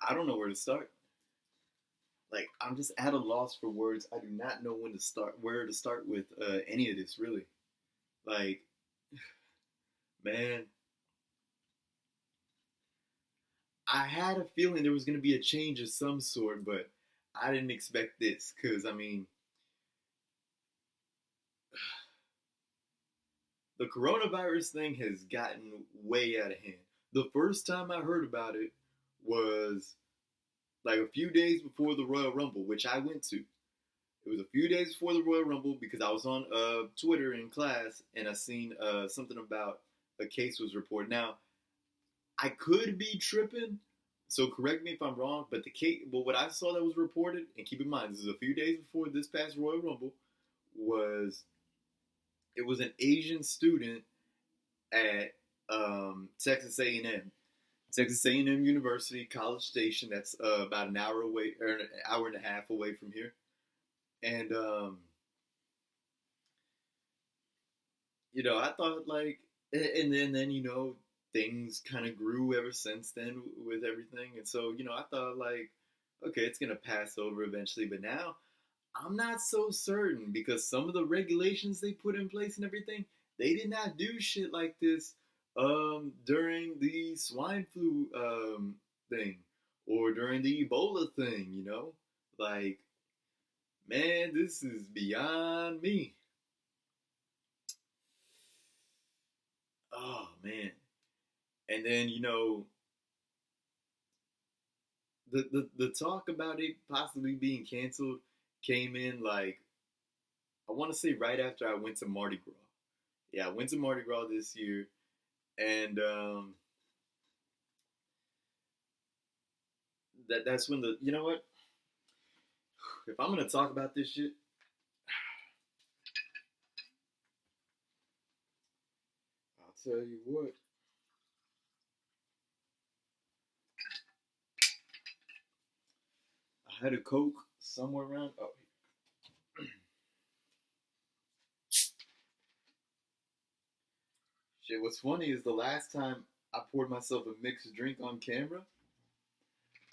I don't know where to start. Like, I'm just at a loss for words. I do not know when to start, where to start with any of this, really. Like, man, I had a feeling there was going to be a change of some sort, but I didn't expect this. Because, I mean, the coronavirus thing has gotten way out of hand. The first time I heard about it was like a few days before the Royal Rumble, which I went to. It was a few days before the Royal Rumble because I was on Twitter in class and I seen something about a case was reported. Now, I could be tripping, so correct me if I'm wrong, but the case, well, what I saw that was reported, and keep in mind, this is a few days before this past Royal Rumble, was it was an Asian student at Texas A&M. Texas A&M University, College Station. That's about an hour away, or an hour and a half away from here. And I thought like, and then things kind of grew ever since then with everything. And so I thought like, okay, it's gonna pass over eventually. But now I'm not so certain because some of the regulations they put in place and everything, they did not do shit like this during the swine flu thing or during the Ebola thing, Like, man, this is beyond me. Oh man. And then, the talk about it possibly being canceled came in like I want to say right after I went to Mardi Gras. Yeah, I went to Mardi Gras this year, and that's when the you know what? If I'm gonna talk about this shit, I'll tell you what. I had a Coke somewhere around. Oh, shit. What's funny is the last time I poured myself a mixed drink on camera,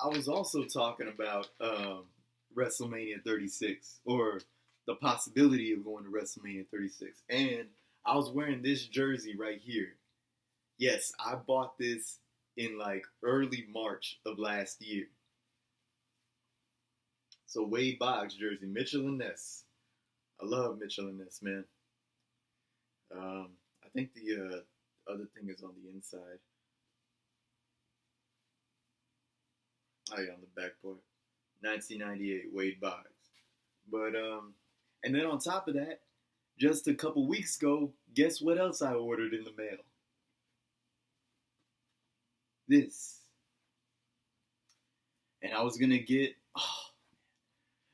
I was also talking about WrestleMania 36 or the possibility of going to WrestleMania 36. And I was wearing this jersey right here. Yes, I bought this in like early March of last year. So Wade Boggs jersey, Mitchell and Ness. I love Mitchell and Ness, man. I think the other thing is on the inside. Oh yeah, on the back part. 1998 Wade Boggs. But and then on top of that, just a couple weeks ago, guess what else I ordered in the mail? This. And I was gonna get. Oh,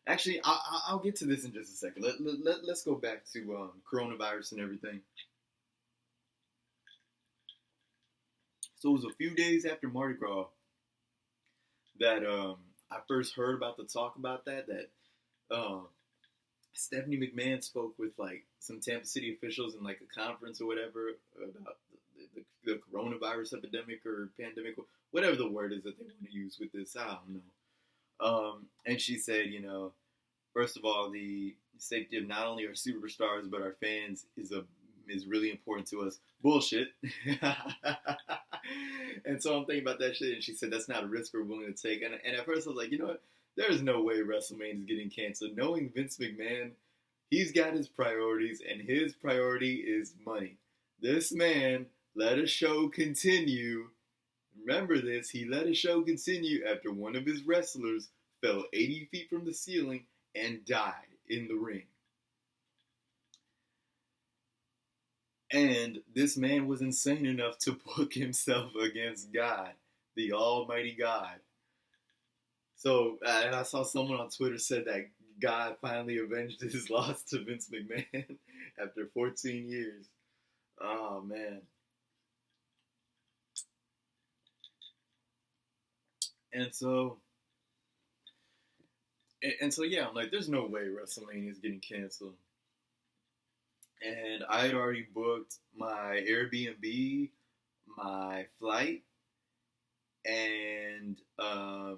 actually, I'll get to this in just a second. Let's go back to coronavirus and everything. So it was a few days after Mardi Gras that I first heard about the talk about that. That um, Stephanie McMahon spoke with like some Tampa City officials in like a conference or whatever about the coronavirus epidemic or pandemic, whatever the word is that they want to use with this. I don't know. And she said, first of all, the safety of not only our superstars but our fans is really important to us. Bullshit. And so I'm thinking about that shit, and she said that's not a risk we're willing to take. And at first I was like, you know what? There's no way WrestleMania is getting canceled. Knowing Vince McMahon, he's got his priorities, and his priority is money. This man let a show continue. Remember this, he let a show continue after one of his wrestlers fell 80 feet from the ceiling and died in the ring. And this man was insane enough to book himself against God, the Almighty God. So, and I saw someone on Twitter said that God finally avenged his loss to Vince McMahon after 14 years. Oh, man. And so, yeah, I'm like, there's no way WrestleMania is getting canceled. And I had already booked my Airbnb, my flight, and I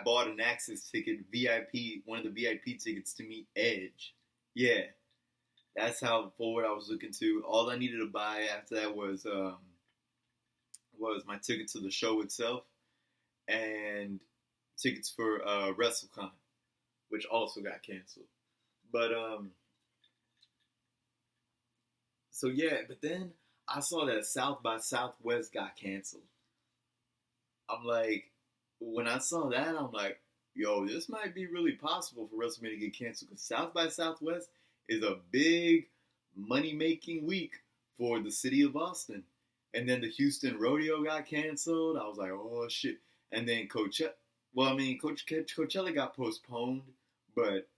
bought an access ticket, VIP, one of the VIP tickets to meet Edge. Yeah, that's how forward I was looking to. All I needed to buy after that was my ticket to the show itself and tickets for WrestleCon, which also got canceled. But so yeah, but then I saw that South by Southwest got canceled. I'm like, when I saw that, I'm like, yo, this might be really possible for WrestleMania to get canceled because South by Southwest is a big money making week for the city of Austin. And then the Houston Rodeo got canceled. I was like, oh shit. And then Coachella got postponed, but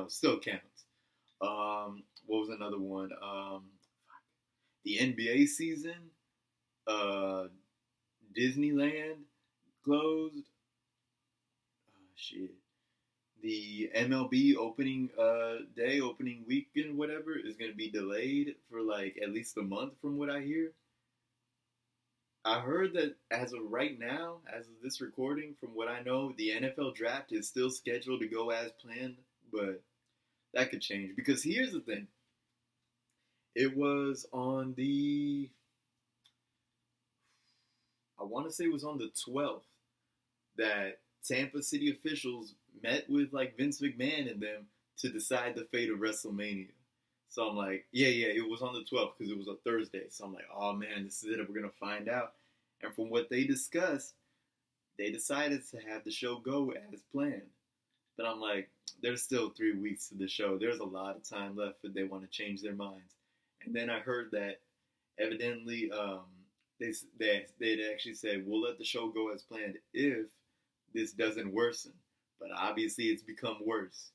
still counts. What was another one? The NBA season. Uh, Disneyland closed. Shit. The MLB opening opening weekend, whatever, is going to be delayed for like at least a month from what I hear. I heard that as of right now, as of this recording, from what I know, the NFL draft is still scheduled to go as planned, but that could change. Because here's the thing. It was on I want to say it was on the 12th that Tampa City officials met with like Vince McMahon and them to decide the fate of WrestleMania. So I'm like, yeah, it was on the 12th because it was a Thursday. So I'm like, oh man, this is it. We're going to find out. And from what they discussed, they decided to have the show go as planned. But I'm like, there's still 3 weeks to the show. There's a lot of time left if they want to change their minds. And then I heard that evidently they actually said, we'll let the show go as planned if this doesn't worsen. But obviously it's become worse.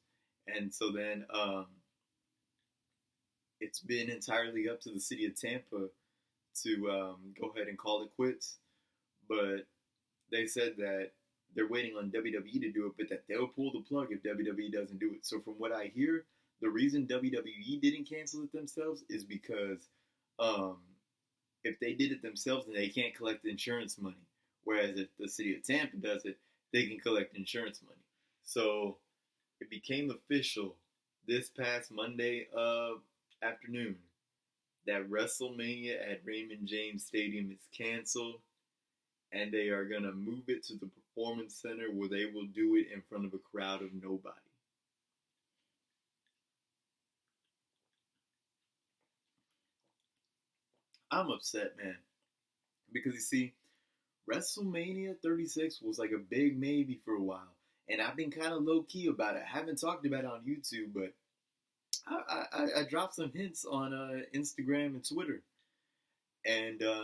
And so then it's been entirely up to the city of Tampa to go ahead and call it quits. But they said that they're waiting on WWE to do it, but that they'll pull the plug if WWE doesn't do it. So from what I hear, the reason WWE didn't cancel it themselves is because if they did it themselves, then they can't collect insurance money. Whereas if the city of Tampa does it, they can collect insurance money. So it became official this past Monday afternoon that WrestleMania at Raymond James Stadium is canceled, and they are going to move it to the Performance Center where they will do it in front of a crowd of nobody. I'm upset, man. Because you see, WrestleMania 36 was like a big maybe for a while. And I've been kind of low key about it. I haven't talked about it on YouTube, but I dropped some hints on Instagram and Twitter. And, man,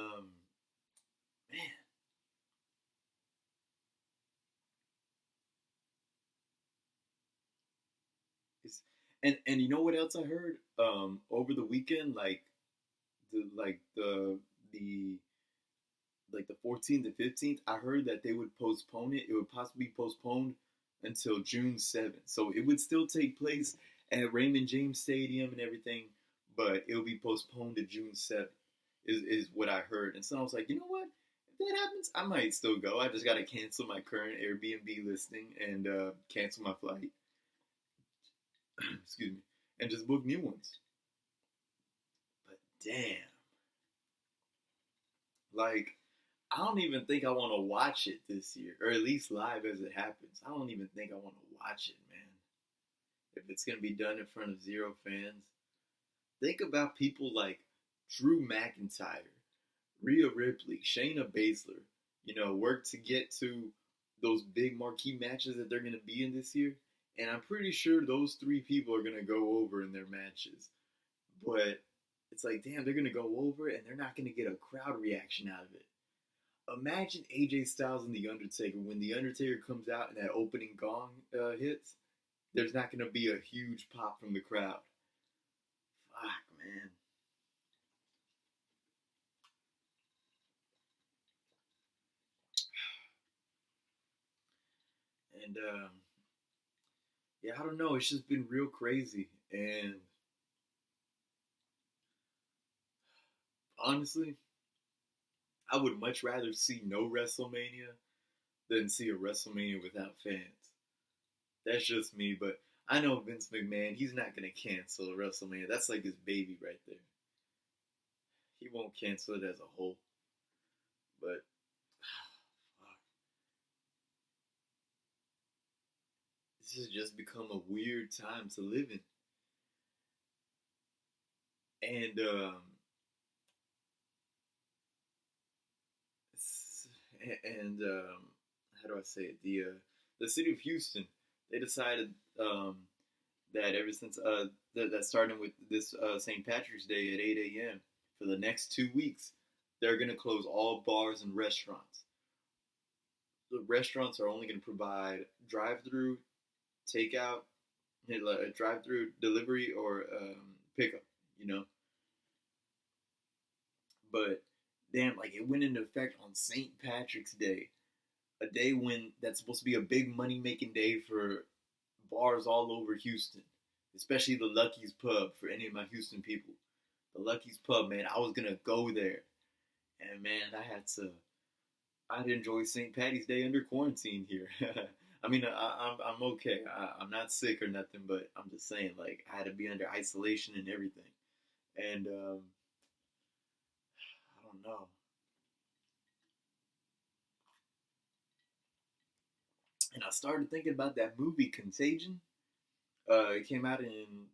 it's, and you know what else I heard? Over the weekend, the like the like the 14th and 15th, I heard that they would postpone it. It would possibly be postponed until June 7th. So it would still take place at Raymond James Stadium and everything, but it will be postponed to June 7th, is what I heard. And so I was like, you know what? If that happens, I might still go. I just got to cancel my current Airbnb listing and cancel my flight. Excuse me. And just book new ones. But damn. Like, I don't even think I want to watch it this year, or at least live as it happens. I don't even think I want to watch it, man. If it's going to be done in front of zero fans. Think about people like Drew McIntyre, Rhea Ripley, Shayna Baszler, work to get to those big marquee matches that they're going to be in this year. And I'm pretty sure those three people are going to go over in their matches. But it's like, damn, they're going to go over and they're not going to get a crowd reaction out of it. Imagine AJ Styles and The Undertaker. When The Undertaker comes out and that opening gong hits, there's not going to be a huge pop from the crowd. Fuck, man. And, yeah, I don't know. It's just been real crazy. And honestly, I would much rather see no WrestleMania than see a WrestleMania without fans. That's just me, but I know Vince McMahon, he's not going to cancel a WrestleMania. That's like his baby right there. He won't cancel it as a whole. But this has just become a weird time to live in. And how do I say it? The city of Houston, they decided that ever since that starting with this St. Patrick's Day at 8 a.m. for the next 2 weeks, they're gonna close all bars and restaurants. The restaurants are only gonna provide drive-through, takeout, drive-through delivery or pickup. You know, but damn, like it went into effect on St. Patrick's Day, a day when that's supposed to be a big money making day for bars all over Houston, especially the Lucky's Pub for any of my Houston people. The Lucky's Pub, man, I was gonna go there, and man, I'd enjoy St. Patty's Day under quarantine here. I mean, I'm okay. I'm not sick or nothing, but I'm just saying, like, I had to be under isolation and everything, and I don't know. And I started thinking about that movie Contagion. It came out in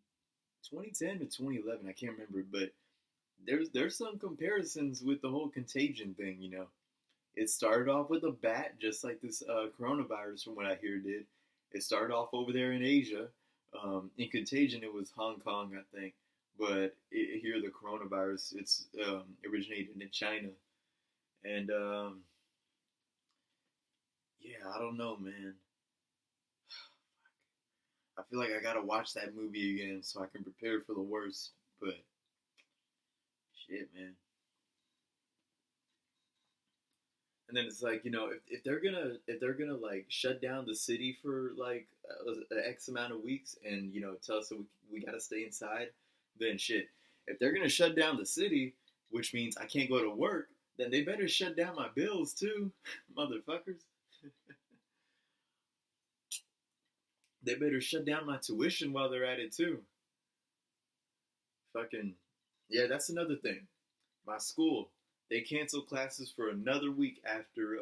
2010 to 2011. I can't remember, but there's some comparisons with the whole Contagion thing. You know, it started off with a bat, just like this coronavirus, from what I hear did. It started off over there in Asia. In Contagion, it was Hong Kong, I think, but here the coronavirus it's originated in China, and yeah, I don't know, man. I feel like I gotta watch that movie again so I can prepare for the worst. But shit, man. And then it's like, you know, if they're gonna like shut down the city for like X amount of weeks, and you know tell us that we gotta stay inside, then shit. If they're gonna shut down the city, which means I can't go to work, then they better shut down my bills too, motherfuckers. They better shut down my tuition while they're at it too. Fucking yeah, that's another thing. My school, they cancel classes for another week after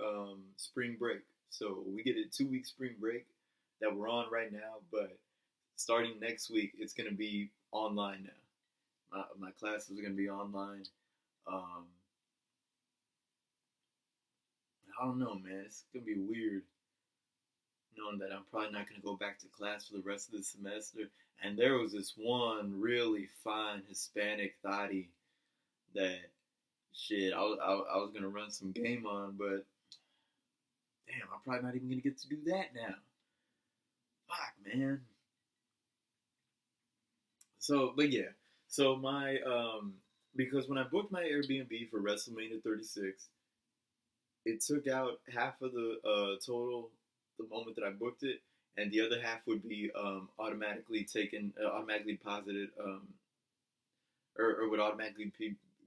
spring break. So we get a 2 week spring break that we're on right now, but starting next week, it's gonna be online now. My classes are gonna be online. Um, I don't know, man. It's gonna be weird knowing that I'm probably not gonna go back to class for the rest of the semester. And there was this one really fine Hispanic thottie that shit, I was gonna run some game on, but damn, I'm probably not even gonna get to do that now. Fuck, man. So, but yeah, so my because when I booked my Airbnb for WrestleMania 36, it took out half of the total the moment that I booked it, and the other half would be automatically taken, automatically deposited, or would automatically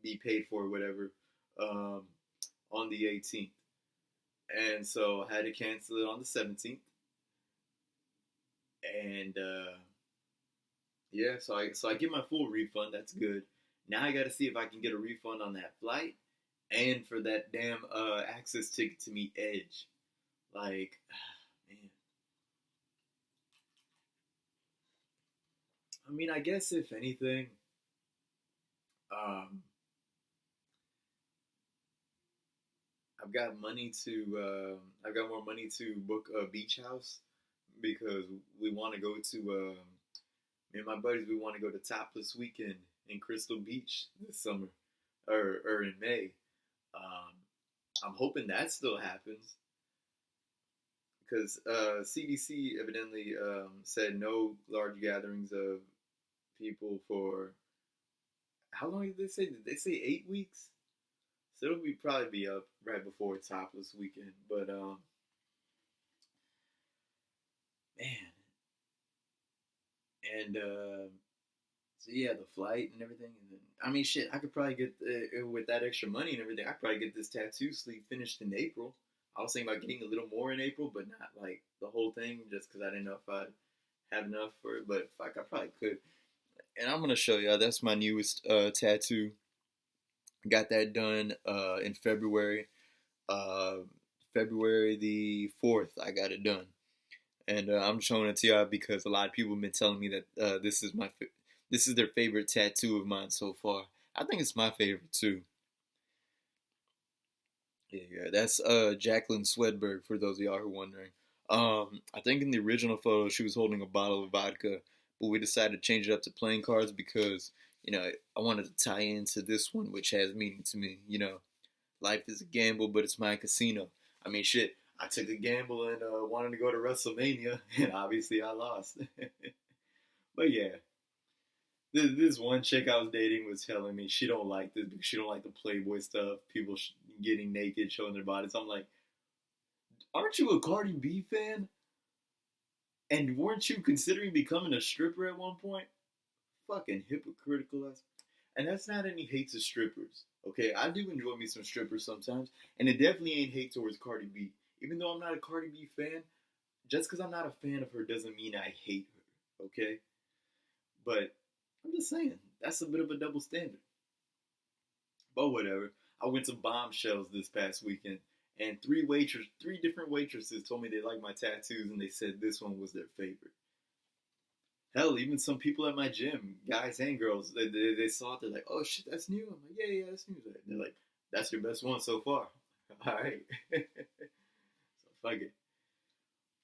be paid for, whatever, um, on the 18th. And so I had to cancel it on the 17th. And yeah, so I get my full refund. That's good. Now I got to see if I can get a refund on that flight and for that damn access ticket to meet Edge. Like, man. I mean, I guess if anything, um, I've got more money to book a beach house because we want to go to me and my buddies. We want to go to Topless Weekend in Crystal Beach this summer, or in May. Um, I'm hoping that still happens because CDC evidently said no large gatherings of people for how long did they say? Did they say 8 weeks? So it'll be probably be up right before Topless Weekend. But man, and So yeah, the flight and everything. And then, I mean, shit, I could probably get with that extra money and everything. I could probably get this tattoo sleeve finished in April. I was thinking about getting a little more in April, but not like the whole thing, just because I didn't know if I'd have enough for it. But fuck, I probably could. And I'm gonna show y'all. That's my newest tattoo. Got that done in February. Uh, February the 4th, I got it done. And I'm showing it to y'all because a lot of people have been telling me that this is their favorite tattoo of mine so far. I think it's my favorite too. Yeah, that's Jacqueline Swedberg, for those of y'all who are wondering. I think in the original photo she was holding a bottle of vodka, but we decided to change it up to playing cards because, I wanted to tie into this one, which has meaning to me. Life is a gamble, but it's my casino. I mean, shit, I took a gamble and wanted to go to WrestleMania, and obviously I lost. But yeah, this one chick I was dating was telling me she don't like this because she don't like the Playboy stuff, people getting naked, showing their bodies. I'm like, aren't you a Cardi B fan? And weren't you considering becoming a stripper at one point? Fucking hypocritical ass. And that's not any hate to strippers. Okay, I do enjoy me some strippers sometimes, and it definitely ain't hate towards Cardi B. Even though I'm not a Cardi B fan, just because I'm not a fan of her doesn't mean I hate her. Okay, but I'm just saying that's a bit of a double standard. But whatever. I went to Bombshells this past weekend, and three different waitresses told me they liked my tattoos, and they said this one was their favorite. Hell, even some people at my gym, guys and girls, they saw it. They're like, "Oh shit, that's new." I'm like, "Yeah, that's new." They're like, "That's your best one so far." All right. So fuck it.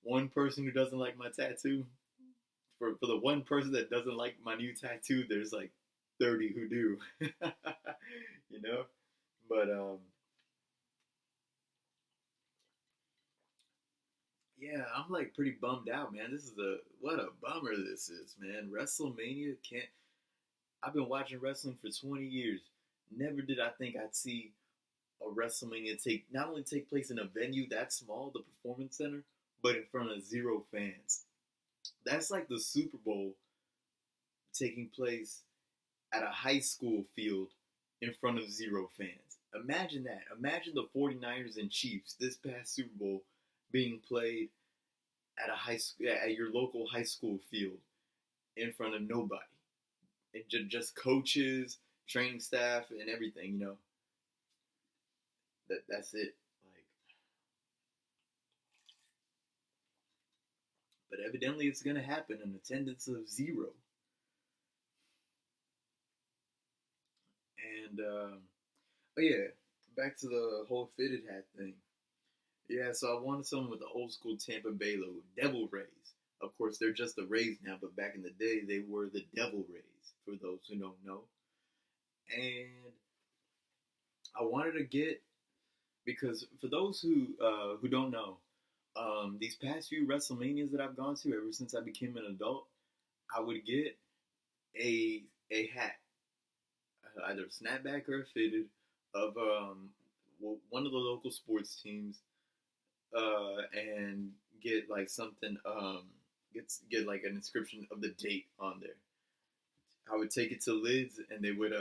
One person who doesn't like my tattoo, for the one person that doesn't like my new tattoo, there's like 30 who do. you know. But yeah, I'm like pretty bummed out, man. What a bummer this is, man. WrestleMania can't. I've been watching wrestling for 20 years. Never did I think I'd see a WrestleMania not only take place in a venue that small, the Performance Center, but in front of zero fans. That's like the Super Bowl taking place at a high school field in front of zero fans. Imagine that. Imagine the 49ers and Chiefs this past Super Bowl being played at at your local high school field in front of nobody. And just coaches, training staff, and everything, That's it. Like, but evidently it's gonna happen. An attendance of zero. And oh yeah, back to the whole fitted hat thing. Yeah, so I wanted someone with the old school Tampa Bay logo, Devil Rays. Of course, they're just the Rays now, but back in the day, they were the Devil Rays. For those who don't know, and I wanted to get because for those who don't know, these past few WrestleManias that I've gone to ever since I became an adult, I would get a hat, either a snapback or a fitted, of one of the local sports teams, and get like something get like an inscription of the date on there. I would take it to Lids, and they would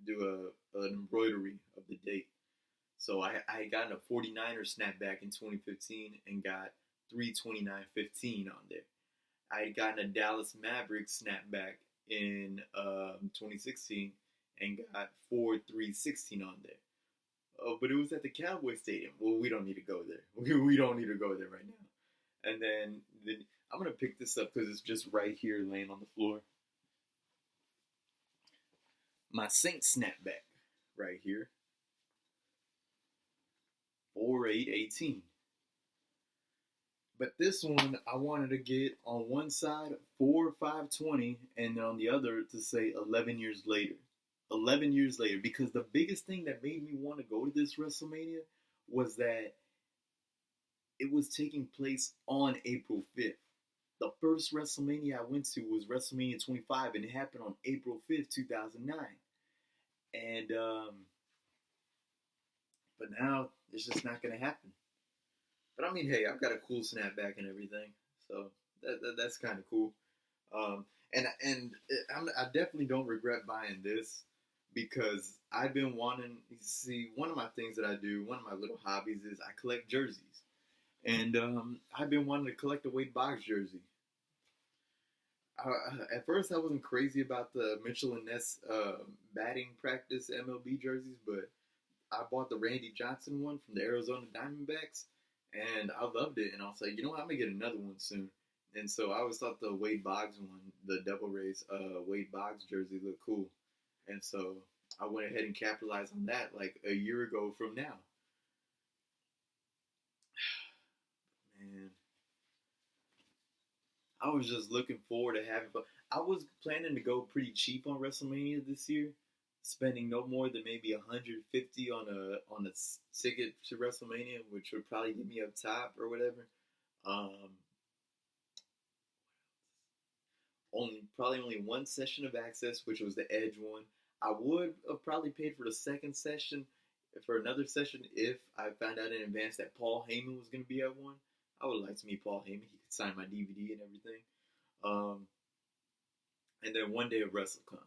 do an embroidery of the date. So I had gotten a 49er snapback in 2015 and got 329.15 on there. I had gotten a Dallas Mavericks snapback in 2016 and got 4.316 on there. But it was at the Cowboy Stadium. Well, we don't need to go there. We don't need to go there right now. And then I'm gonna pick this up because it's just right here, laying on the floor. My Saints snapback, right here, 4.818. But this one, I wanted to get on one side 4.520, and on the other to say 11 years later. 11 years later, because the biggest thing that made me want to go to this WrestleMania was that it was taking place on April 5th. The first WrestleMania I went to was WrestleMania 25, and it happened on April 5th, 2009. And, but now it's just not going to happen. But I mean, hey, I've got a cool snapback and everything, so that's kind of cool. I definitely don't regret buying this because I've been wanting. See, one of my things that I do, one of my little hobbies is I collect jerseys, and I've been wanting to collect a Wade Boggs jersey. At first, I wasn't crazy about the Mitchell and Ness batting practice MLB jerseys, but I bought the Randy Johnson one from the Arizona Diamondbacks, and I loved it. And I was like, you know what, I'm gonna get another one soon. And so I always thought the Wade Boggs one, the Devil Rays Wade Boggs jersey, looked cool. And so I went ahead and capitalized on that like a year ago from now. Man, I was just looking forward to having. But I was planning to go pretty cheap on WrestleMania this year, spending no more than maybe 150 on a ticket to WrestleMania, which would probably get me up top or whatever. Um, only one session of access, which was the Edge one. I would have probably paid for the second session for another session if I found out in advance that Paul Heyman was going to be at one. I would like to meet Paul Heyman. He could sign my DVD and everything. Um, and then one day of WrestleCon.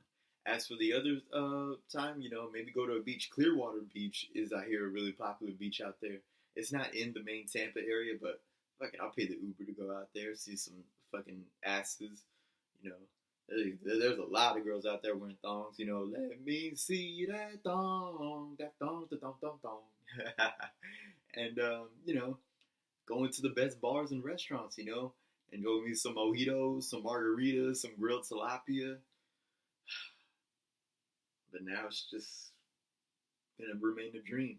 As for the other time, maybe go to a beach. Clearwater Beach is, I hear, a really popular beach out there. It's not in the main Tampa area, but fuck it, I'll pay the Uber to go out there, see some fucking asses. You know, there's a lot of girls out there wearing thongs. Let me see that thong, the thong, thong, thong. And going to the best bars and restaurants. Enjoy me some mojitos, some margaritas, some grilled tilapia. But now it's just gonna remain a dream.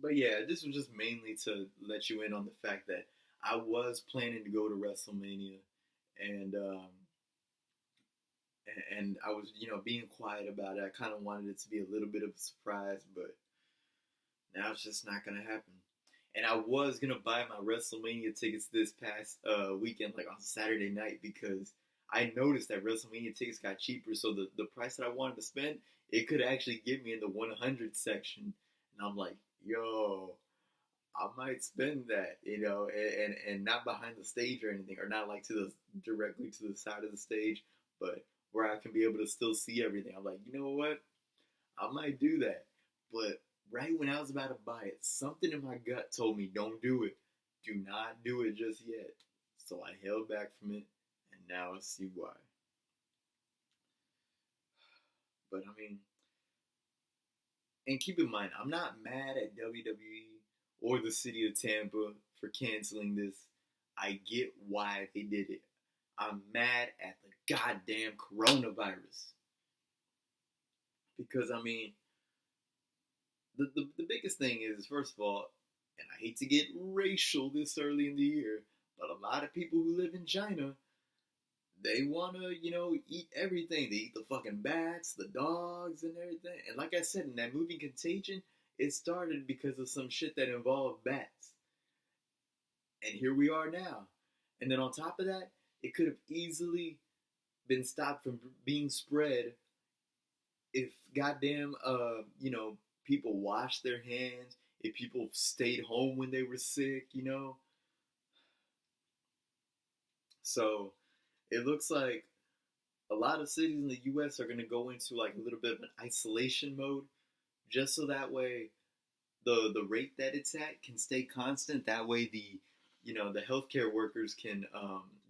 But yeah, this was just mainly to let you in on the fact that I was planning to go to WrestleMania, and and I was being quiet about it. I kind of wanted it to be a little bit of a surprise, but now it's just not gonna happen. And I was gonna buy my WrestleMania tickets this past weekend, like on Saturday night, because I noticed that WrestleMania tickets got cheaper. So the price that I wanted to spend, it could actually get me in the 100 section. And I'm like, yo, I might spend that, and not behind the stage or anything, or not like to the directly to the side of the stage, but where I can be able to still see everything. I'm like, you know what? I might do that. But right when I was about to buy it, something in my gut told me, don't do it. Do not do it just yet. So I held back from it, and now I see why. But I mean, and keep in mind, I'm not mad at WWE or the city of Tampa for canceling this. I get why they did it. I'm mad at the goddamn coronavirus. Because, I mean, the biggest thing is, first of all, and I hate to get racial this early in the year, but a lot of people who live in China, they want to, eat everything. They eat the fucking bats, the dogs, and everything. And like I said, in that movie Contagion, it started because of some shit that involved bats. And here we are now. And then on top of that, it could have easily been stopped from being spread if goddamn, people washed their hands, if people stayed home when they were sick. So it looks like a lot of cities in the U.S. are going to go into like a little bit of an isolation mode, just so that way the rate that it's at can stay constant. That way the healthcare workers can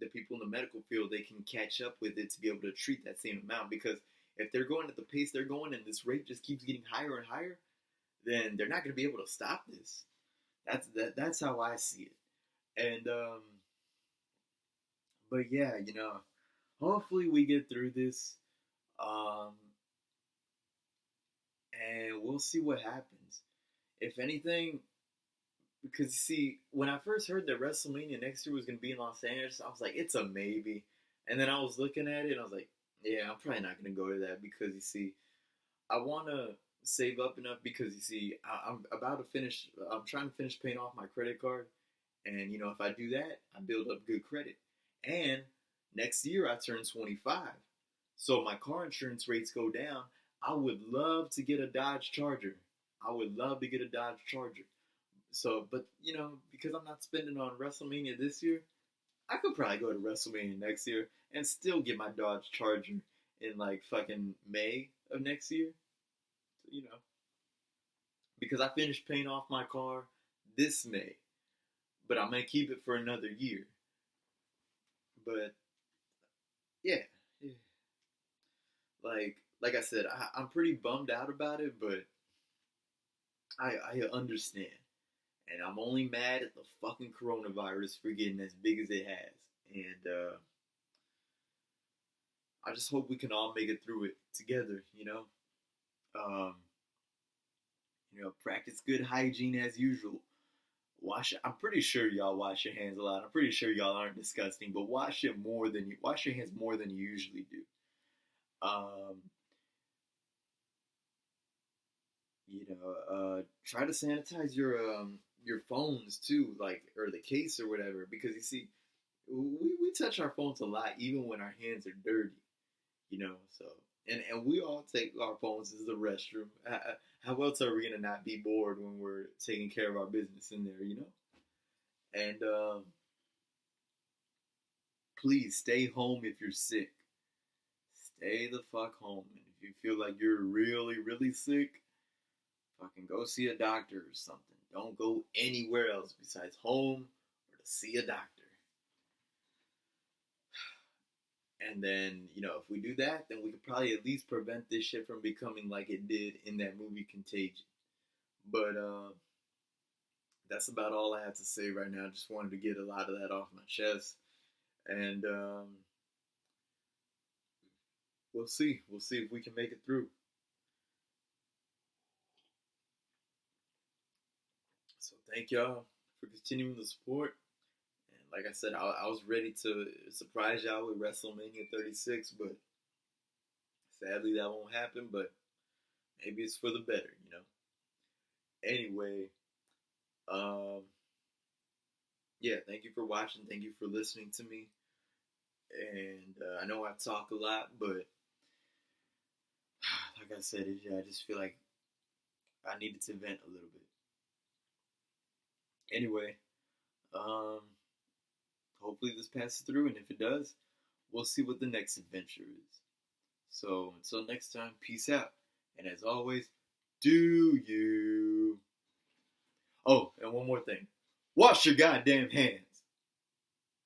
the people in the medical field, they can catch up with it to be able to treat that same amount. Because if they're going at the pace they're going and this rate just keeps getting higher and higher, then they're not going to be able to stop this. That's how I see it. And but yeah, hopefully we get through this, um, and we'll see what happens. If anything, because see, when I first heard that WrestleMania next year was going to be in Los Angeles, I was like, it's a maybe. And then I was looking at it, and I was like, yeah, I'm probably not going to go to that because you see, I want to save up enough because you see, I'm about to finish. I'm trying to finish paying off my credit card, and if I do that, I build up good credit. And next year I turn 25, so my car insurance rates go down. I would love to get a Dodge Charger. I would love to get a Dodge Charger. So, but because I'm not spending on WrestleMania this year, I could probably go to WrestleMania next year and still get my Dodge Charger in like fucking May of next year. You know, because I finished paying off my car this May, but I'm gonna keep it for another year. But yeah, yeah. like I said, I'm pretty bummed out about it, but I understand, and I'm only mad at the fucking coronavirus for getting as big as it has, and I just hope we can all make it through it together. Um, practice good hygiene as usual. I'm pretty sure y'all wash your hands a lot. I'm pretty sure y'all aren't disgusting, but wash your hands more than you usually do. Um, try to sanitize your phones too, like, or the case or whatever, because you see, we touch our phones a lot, even when our hands are dirty. So and we all take our phones as the restroom. How else are we gonna not be bored when we're taking care of our business in there? And please stay home if you're sick. Stay the fuck home. And if you feel like you're really, really sick, fucking go see a doctor or something. Don't go anywhere else besides home or to see a doctor. And then, if we do that, then we could probably at least prevent this shit from becoming like it did in that movie Contagion. But that's about all I have to say right now. I just wanted to get a lot of that off my chest. And we'll see. We'll see if we can make it through. So thank y'all for continuing the support. And like I said, I was ready to surprise y'all with WrestleMania 36, but sadly that won't happen. But maybe it's for the better. Anyway, um, yeah, thank you for watching. Thank you for listening to me. And I know I talk a lot, but like I said, I just feel like I needed to vent a little bit. Anyway, um, hopefully this passes through, and if it does, we'll see what the next adventure is. So until next time, peace out. And as always, do you. Oh, and one more thing. Wash your goddamn hands.